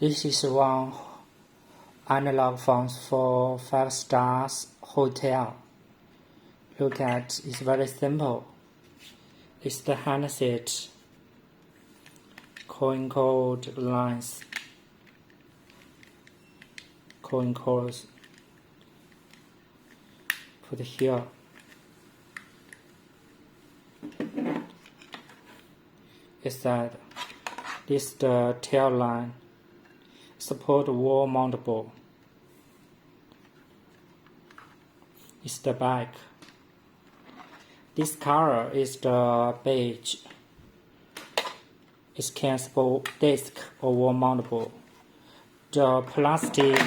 This is one analog phone for 5 stars hotel. Look at, it's very simple. It's the handset, coin code lines, coin codes. Put here. Is that this the tail line? Support wall mountable. It's the back. This color is the beige. It can support disc or wall mountable. The plastic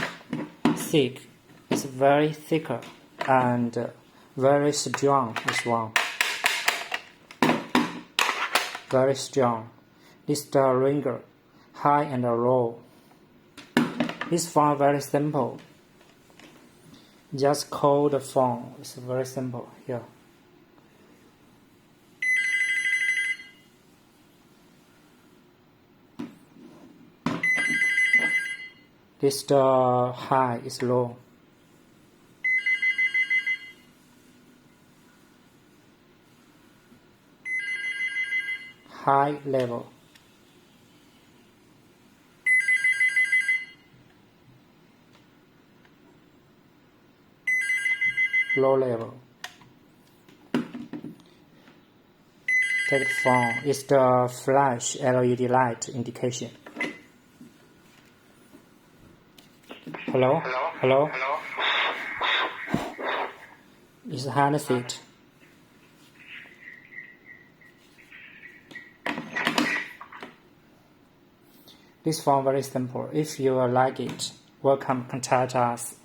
thick is very thicker and very strong. This one. Very strong. This is the ringer, high and low. This phone very simple. Just call the phone. It's very simple here. This the high is low. High level. Low level. Take the phone. It's the flash LED light indication. Hello? Hello? It's a handset. This phone very simple. If you like it, welcome contact us.